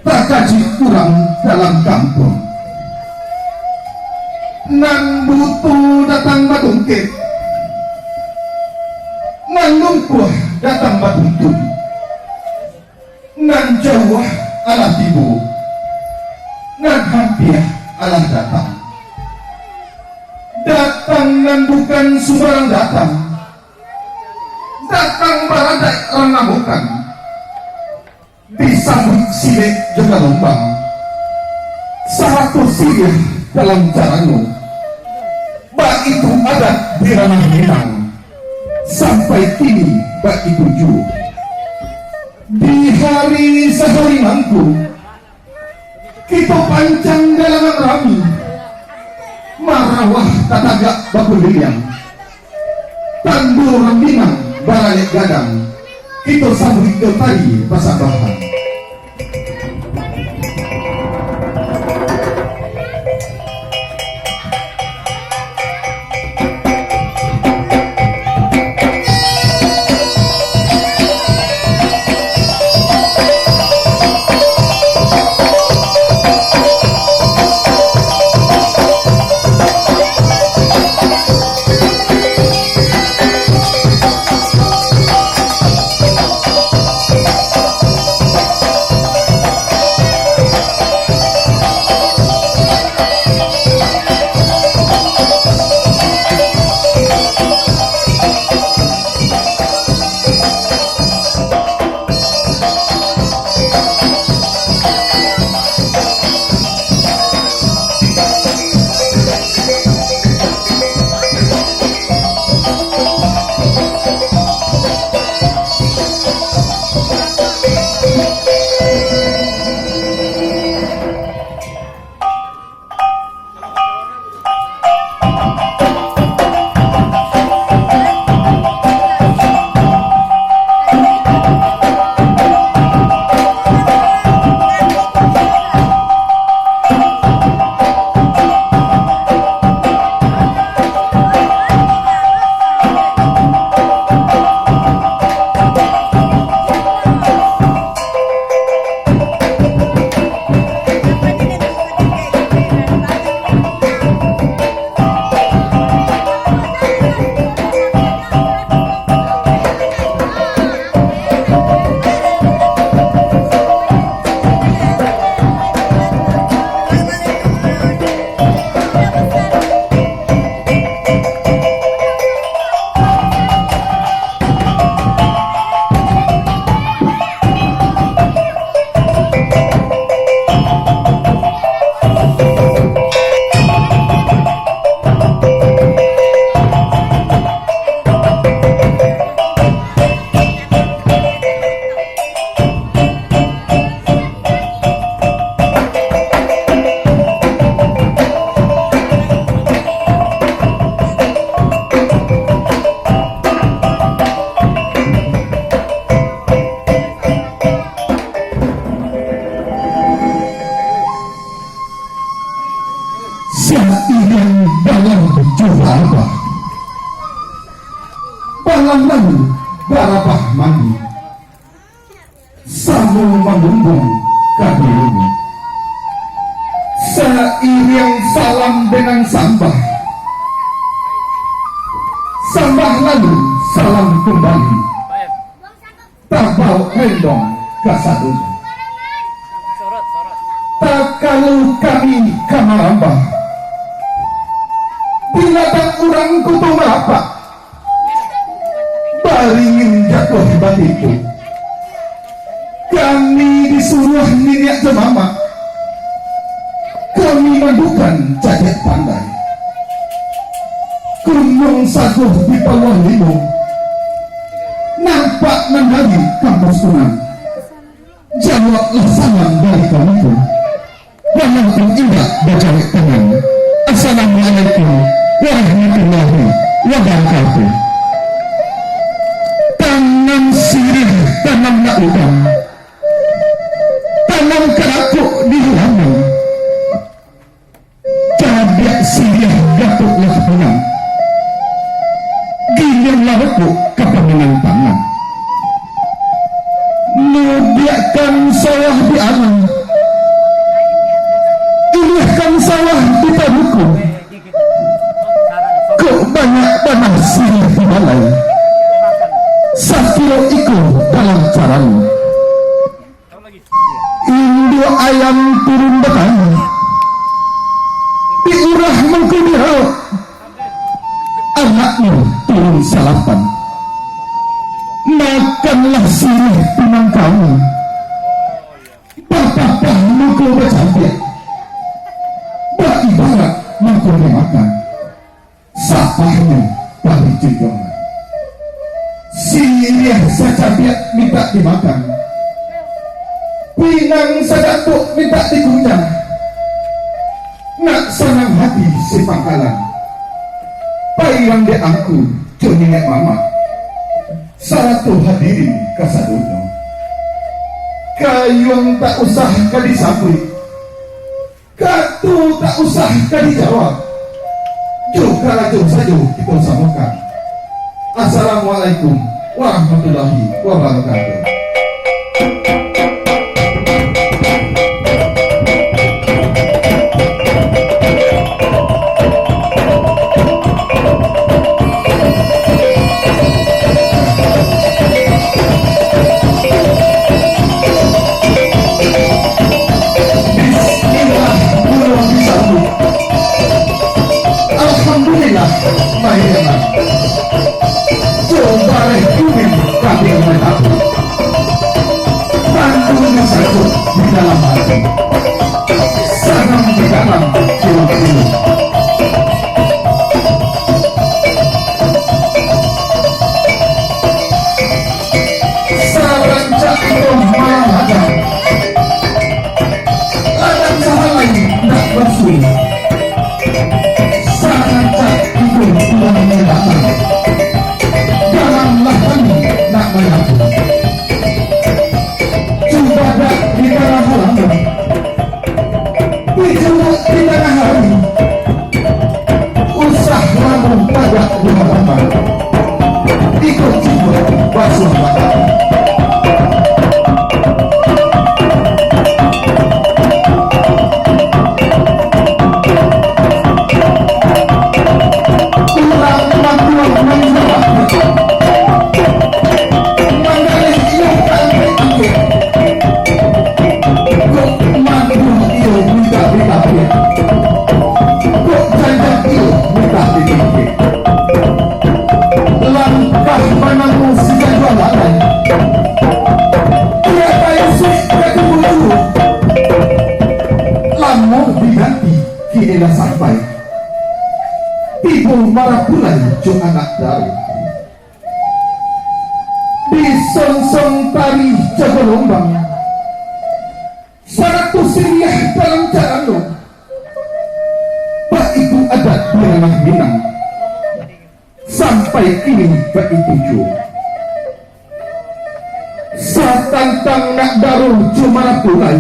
tak kaji kurang dalam kampung. Nan butuh datang batungkit, nan lumpuh datang batuntun, nan jauh alah tibu, nan hampir alah datang. Datang nan bukan sembarang datang, datang baradai orang bukan. Disambut silik juga lombang, satu silih dalam caranu. Bak itu adat di ranah Minang, sampai kini bak itu ju. Di hari sehari mangku, kita pancang dalam rami, marawah tatagak bakul liang, tandur Minang baralik gadang, kita sambut ke tadi pasabahan. Balang barabah mandi, sambung membumbung kabirungu. Seiring salam dengan sambah, sambah lalu salam kembali. Tabau rendong kasadun. Tak kalau kami kamarambah, binatang urang kutu merapak, baringin jatuh batiku. Kami disuruh minyak jemama, kami mandukan jaket pandai. Gunung Saguh di bawah lindung, nampak menari kampus kunang. Jawablah salam dari kamu, walaupun tidak berjawab tangan. Assalamualaikum warahmatullahi wabarakatuh. Tanam sirih, tanam naudang, tanam kerakuk di halaman. Cabai sirih gatuklah penang, giliran laku kepengenan pangan. Nubiakan sawah di alam, banyak tanah silih di balai sakilo iku dalam caramu Indo ayam turun betang diurah mengkumiro anakmu turun salapan makanlah silih pinang kamu bapak mukul bercantik beribarat mukul makan sapahnya dari junjungan silih sacabiat minta dimakan pinang sadatuk minta dikunyah nak senang hati si pangkalan payang de angku cuninek mama saratu hadirin kasadunya kayung tak usah kadisapri katu tak usah kadijawab juga lajung saja kita samakan. Assalamualaikum warahmatullahi wabarakatuh. Mahirlah coba rekumin kami mengaku bantunya satu di dalam hati sanam di dalam jiwa-jiwa sarancak itu malam ada ladang salah lain tak bersuih dalamlah kami nak mengaku coba tak di tanah halaman dicoba di tanah hari usah lamun pada dua teman ikut jiwa basuh mata kinilah sampai tipu marah pulai jo anak dari di song-song tari jago lombang satu siriah dalam carano pak itu adat di ranah Minang sampai kini pak itu jo satantang nak daru jo marah pulai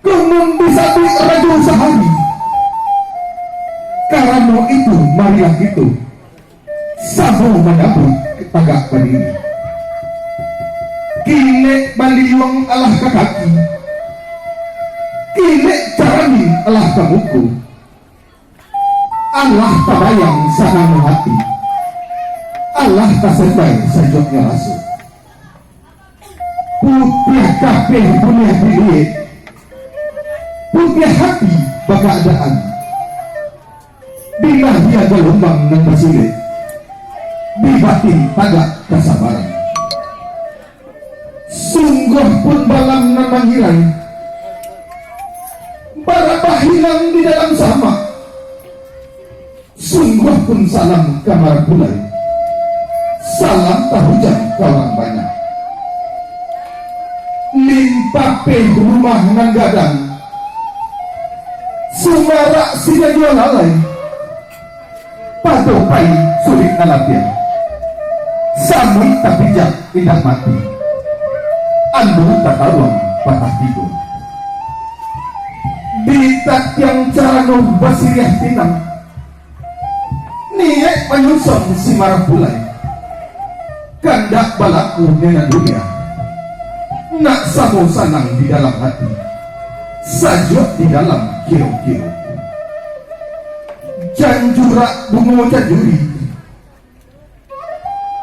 kumum bisa raja sehari karena itu marilah itu sabu menabur tagak berdiri kilek baliwang alah kaki kilek carani alah kamuku Allah tabayang sanamu hati Allah tasebai sajoknya rasul putih kabeh punya bilik punya hati keadaan bila dia gelombang dan bersulit di batin tagak kesabaran sungguh pun balang nan manghirai barabah hilang di dalam sama sungguh pun salam kamar bulai salam tahujan kawan banyak limpape rumah nan gadang sumarak sida jual lalai patopai sulit alapia samui tapijak tidak mati andu tataruang patah tidur bitak yang carano basiriah tinang niat menyusun si marah pulai kandak balaku dengan dunia nak samo sanang di dalam hati sajok di dalam kiro-kiro Janjurak bungo janjuri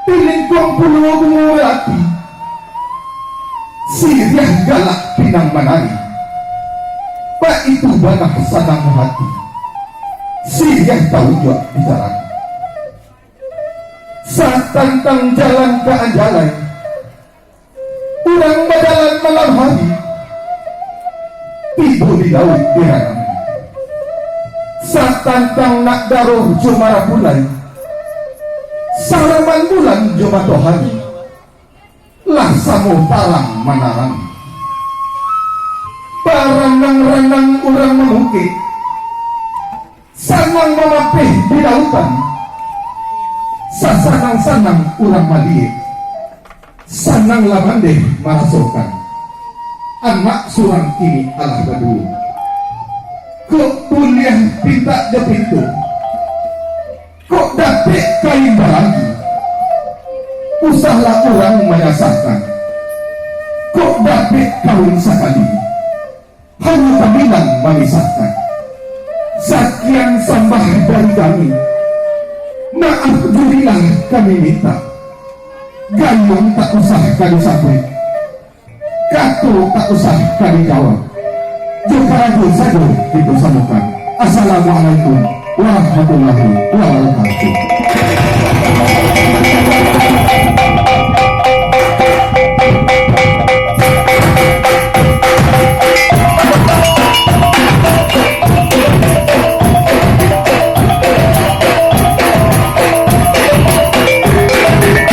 piling kong pulo bungo hati siriah galak pinang manari pak itu banyak sanang hati siriah tahu juga bicara saat tantang jalan ke anjalai urang berjalan malam hari tidur di laut birangan saat tantang nak daruh jumara bulan salaman bulan jumato hari lah samu parang manarang paranang-ranang urang memungkit sanang memapih di lautan sasanang-sanang urang maliit sanang lamandeh marasokan anak surang ini alah badu kok kuliah pinta de pintu kok dapet kain baranggi usahlah orang menyasarkan kok dapet kawin sekali hanya kamilan memisahkan sekian sambah dari kami maaf jurilah kami minta gayung tak usah kami sapri katu tak usah kami jawab juga ragu saja kita sambungkan. Assalamualaikum warahmatullahi wabarakatuh.